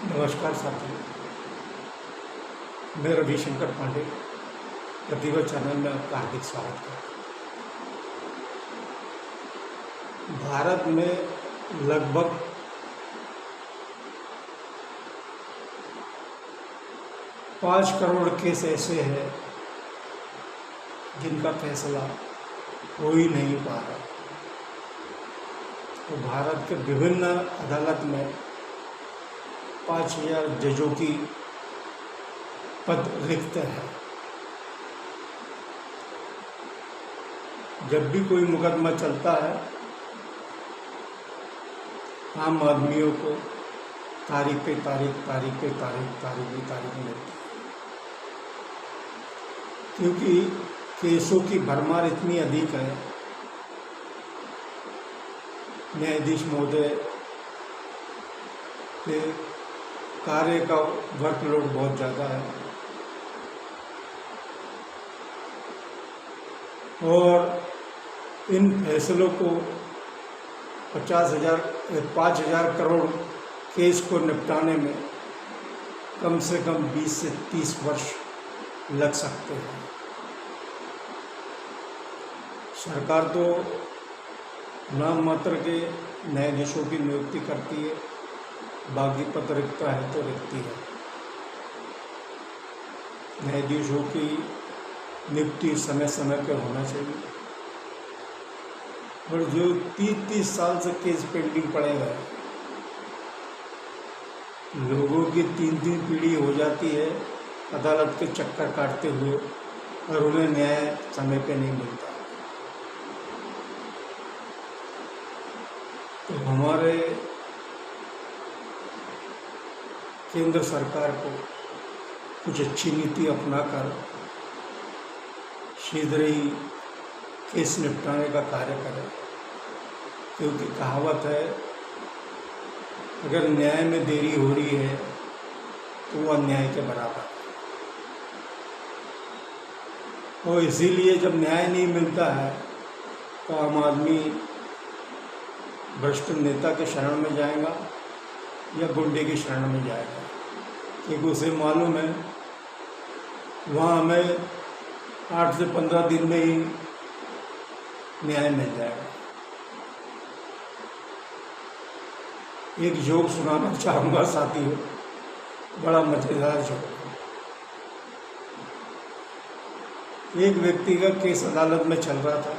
नमस्कार साथियों, मैं रविशंकर पांडे प्रतिभा चैनल में आपका हार्दिक स्वागत करता हूँ। भारत में लगभग 5 करोड़ केस ऐसे हैं जिनका फैसला हो ही नहीं पा रहा। तो भारत के विभिन्न अदालत में 5000 जजों की पद रिक्त है। जब भी कोई मुकदमा चलता है, आम आदमियों को तारीख पे तारीख मिलती है, क्योंकि केसों की भरमार इतनी अधिक है। न्यायाधीश महोदय के कार्य का वर्कलोड बहुत ज़्यादा है और इन फैसलों को 5,000 करोड़ केस को निपटाने में कम से कम 20 से 30 वर्ष लग सकते हैं। सरकार तो नाम मात्र के न्यायाधीशों की नियुक्ति करती है, बाकी पद रिक्ता है तो रिक्ति है। न्यायाधीशों की नियुक्ति समय समय पर होना चाहिए। और जो 30 साल से केस पेंडिंग पड़े हैं, लोगों की 3 पीढ़ी हो जाती है अदालत के चक्कर काटते हुए और उन्हें न्याय समय पे नहीं मिलता। तो हमारे केंद्र सरकार को कुछ अच्छी नीति अपनाकर शीघ्र ही केस निपटाने का कार्य करें, क्योंकि कहावत है, अगर न्याय में देरी हो रही है तो वह अन्याय के बराबर है। और इसीलिए जब न्याय नहीं मिलता है तो आम आदमी भ्रष्ट नेता के शरण में जाएगा या गुंडे की शरण में जाएगा, क्योंकि उसे मालूम है वहाँ हमें 8 से 15 दिन में ही न्याय मिल जाएगा। एक जोक सुनाना चाहूँगा साथियों, बड़ा मज़ेदार जोक। एक व्यक्ति का केस अदालत में चल रहा था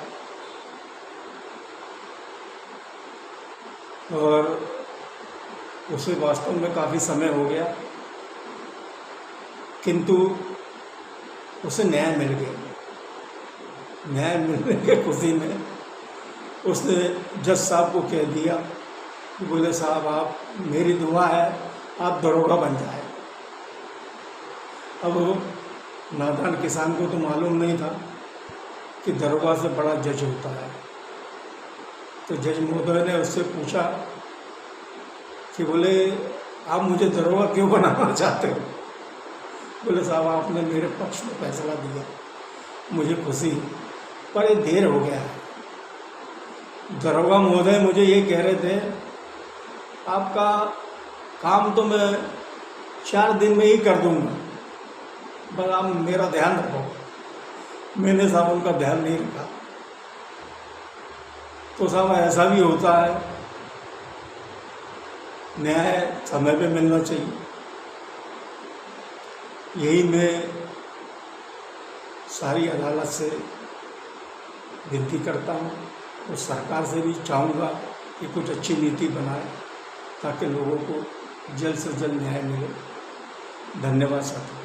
और उसे वास्तव में काफ़ी समय हो गया, किंतु उसे न्याय मिल गया। न्याय मिलने के खुशी में उसने जज साहब को कह दिया कि बोले साहब, आप, मेरी दुआ है आप दरोगा बन जाए। अब नादान किसान को तो मालूम नहीं था कि दरोगा से बड़ा जज होता है। तो जज महोदय ने उससे पूछा कि बोले, आप मुझे दरोगा क्यों बनाना चाहते हो? बोले, साहब, आपने मेरे पक्ष में फैसला दिया, मुझे खुशी, पर ये देर हो गया है। दरोगा महोदय मुझे ये कह रहे थे, आपका काम तो मैं 4 दिन में ही कर दूंगा, बस आप मेरा ध्यान रखो। मैंने साहब उनका ध्यान नहीं रखा। तो साहब ऐसा भी होता है, न्याय समय पे मिलना चाहिए। यही मैं सारी अदालत से विनती करता हूँ और सरकार से भी चाहूँगा कि कुछ अच्छी नीति बनाए ताकि लोगों को जल्द से जल्द न्याय मिले। धन्यवाद साथियों।